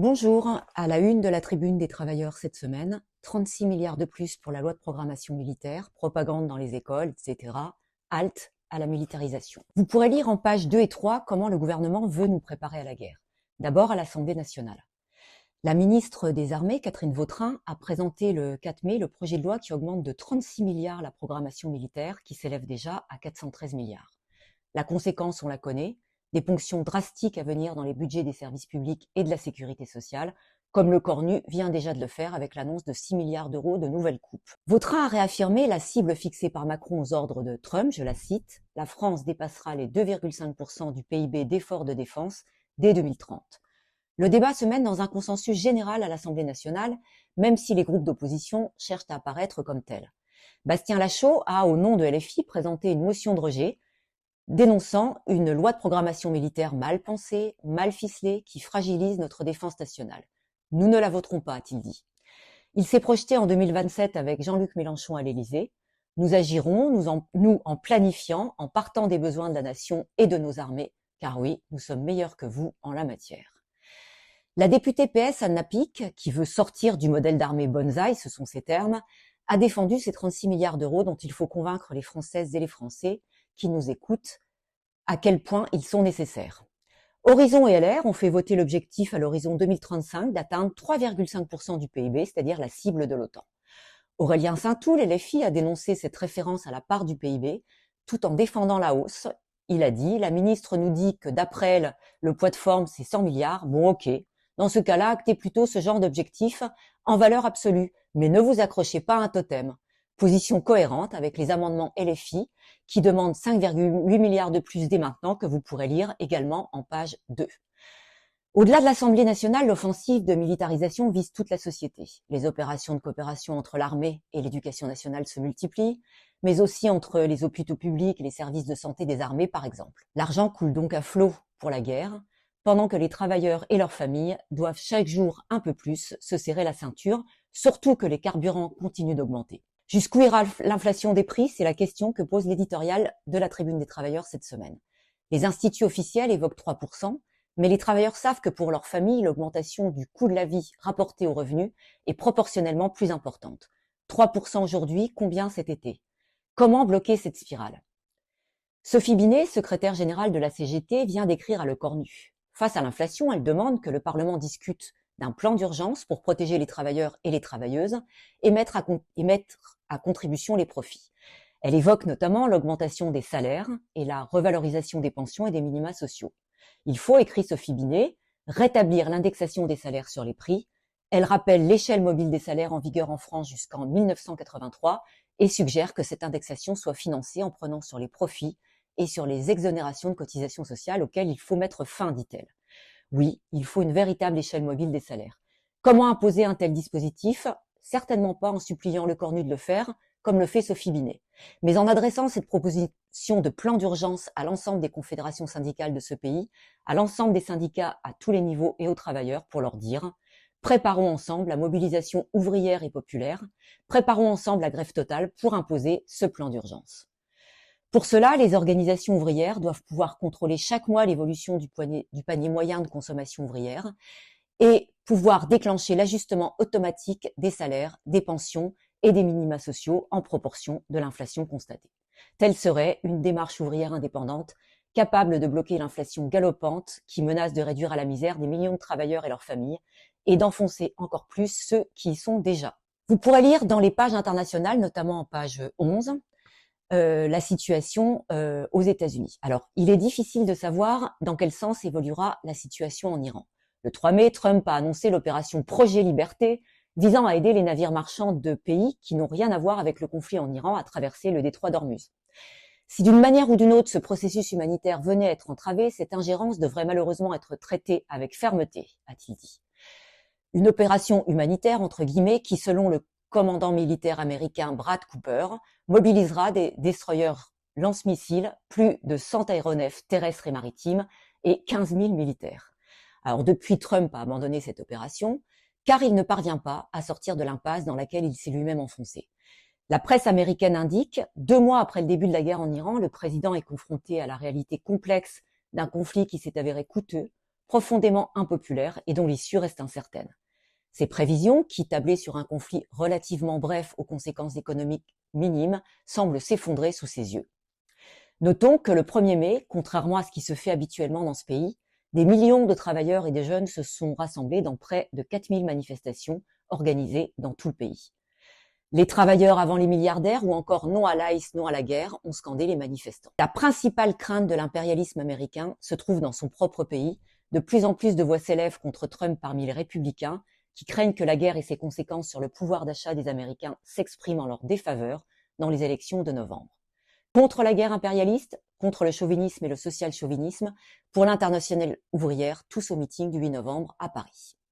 Bonjour, à la une de la Tribune des travailleurs cette semaine, 36 milliards de plus pour la loi de programmation militaire, propagande dans les écoles, etc. Halte à la militarisation. Vous pourrez lire en pages 2 et 3 comment le gouvernement veut nous préparer à la guerre. D'abord à l'Assemblée nationale. La ministre des Armées, Catherine Vautrin, a présenté le 4 mai le projet de loi qui augmente de 36 milliards la programmation militaire, qui s'élève déjà à 413 milliards. La conséquence, on la connaît, des ponctions drastiques à venir dans les budgets des services publics et de la sécurité sociale, comme le Cornu vient déjà de le faire avec l'annonce de 6 milliards d'euros de nouvelles coupes. Vautrin a réaffirmé la cible fixée par Macron aux ordres de Trump, je la cite, « La France dépassera les 2,5% du PIB d'efforts de défense dès 2030 ». Le débat se mène dans un consensus général à l'Assemblée nationale, même si les groupes d'opposition cherchent à apparaître comme tels. Bastien Lachaud a, au nom de LFI, présenté une motion de rejet dénonçant une loi de programmation militaire mal pensée, mal ficelée, qui fragilise notre défense nationale. Nous ne la voterons pas, a-t-il dit. Il s'est projeté en 2027 avec Jean-Luc Mélenchon à l'Élysée. Nous agirons, nous en planifiant, en partant des besoins de la nation et de nos armées, car oui, nous sommes meilleurs que vous en la matière. La députée PS Anna Pic, qui veut sortir du modèle d'armée bonsaï, ce sont ses termes, a défendu ces 36 milliards d'euros dont il faut convaincre les Françaises et les Français qui nous écoutent à quel point ils sont nécessaires. Horizon et LR ont fait voter l'objectif à l'horizon 2035 d'atteindre 3,5% du PIB, c'est-à-dire la cible de l'OTAN. Aurélien Saint-Toul, LFI, a dénoncé cette référence à la part du PIB, tout en défendant la hausse. Il a dit « La ministre nous dit que d'après elle, le poids de forme, c'est 100 milliards. Bon, ok. Dans ce cas-là, actez plutôt ce genre d'objectif en valeur absolue, mais ne vous accrochez pas à un totem. » Position cohérente avec les amendements LFI qui demandent 5,8 milliards de plus dès maintenant, que vous pourrez lire également en page 2. Au-delà de l'Assemblée nationale, l'offensive de militarisation vise toute la société. Les opérations de coopération entre l'armée et l'éducation nationale se multiplient, mais aussi entre les hôpitaux publics et les services de santé des armées, par exemple. L'argent coule donc à flot pour la guerre, pendant que les travailleurs et leurs familles doivent chaque jour un peu plus se serrer la ceinture, surtout que les carburants continuent d'augmenter. Jusqu'où ira l'inflation des prix? C'est la question que pose l'éditorial de la Tribune des travailleurs cette semaine. Les instituts officiels évoquent 3%, mais les travailleurs savent que pour leur famille, l'augmentation du coût de la vie rapporté aux revenus est proportionnellement plus importante. 3% aujourd'hui, combien cet été? Comment bloquer cette spirale? Sophie Binet, secrétaire générale de la CGT, vient d'écrire à Le Cornu. Face à l'inflation, elle demande que le Parlement discute d'un plan d'urgence pour protéger les travailleurs et les travailleuses et mettre à contribution les profits. Elle évoque notamment l'augmentation des salaires et la revalorisation des pensions et des minima sociaux. Il faut, écrit Sophie Binet, rétablir l'indexation des salaires sur les prix. Elle rappelle l'échelle mobile des salaires en vigueur en France jusqu'en 1983 et suggère que cette indexation soit financée en prenant sur les profits et sur les exonérations de cotisations sociales auxquelles il faut mettre fin, dit-elle. Oui, il faut une véritable échelle mobile des salaires. Comment imposer un tel dispositif? Certainement pas en suppliant Le Cornu de le faire, comme le fait Sophie Binet, mais en adressant cette proposition de plan d'urgence à l'ensemble des confédérations syndicales de ce pays, à l'ensemble des syndicats à tous les niveaux et aux travailleurs pour leur dire « Préparons ensemble la mobilisation ouvrière et populaire, préparons ensemble la grève totale pour imposer ce plan d'urgence ». Pour cela, les organisations ouvrières doivent pouvoir contrôler chaque mois l'évolution du panier moyen de consommation ouvrière et pouvoir déclencher l'ajustement automatique des salaires, des pensions et des minima sociaux en proportion de l'inflation constatée. Telle serait une démarche ouvrière indépendante capable de bloquer l'inflation galopante qui menace de réduire à la misère des millions de travailleurs et leurs familles et d'enfoncer encore plus ceux qui y sont déjà. Vous pourrez lire dans les pages internationales, notamment en page 11, la situation aux États-Unis. Alors, il est difficile de savoir dans quel sens évoluera la situation en Iran. Le 3 mai, Trump a annoncé l'opération Projet Liberté, visant à aider les navires marchands de pays qui n'ont rien à voir avec le conflit en Iran à traverser le détroit d'Ormuz. Si d'une manière ou d'une autre ce processus humanitaire venait à être entravé, cette ingérence devrait malheureusement être traitée avec fermeté, a-t-il dit. Une opération humanitaire, entre guillemets, qui, selon le commandant militaire américain Brad Cooper, mobilisera des destroyers lance-missiles, plus de 100 aéronefs terrestres et maritimes et 15 000 militaires. Alors depuis, Trump a abandonné cette opération, car il ne parvient pas à sortir de l'impasse dans laquelle il s'est lui-même enfoncé. La presse américaine indique, 2 mois après le début de la guerre en Iran, le président est confronté à la réalité complexe d'un conflit qui s'est avéré coûteux, profondément impopulaire et dont l'issue reste incertaine. Ces prévisions, qui tablaient sur un conflit relativement bref aux conséquences économiques minimes, semblent s'effondrer sous ses yeux. Notons que le 1er mai, contrairement à ce qui se fait habituellement dans ce pays, des millions de travailleurs et de jeunes se sont rassemblés dans près de 4000 manifestations organisées dans tout le pays. Les travailleurs avant les milliardaires ou encore non à l'ICE, non à la guerre ont scandé les manifestants. La principale crainte de l'impérialisme américain se trouve dans son propre pays. De plus en plus de voix s'élèvent contre Trump parmi les républicains qui craignent que la guerre et ses conséquences sur le pouvoir d'achat des Américains s'expriment en leur défaveur dans les élections de novembre. Contre la guerre impérialiste, contre le chauvinisme et le social-chauvinisme, pour l'Internationale ouvrière, tous au meeting du 8 novembre à Paris.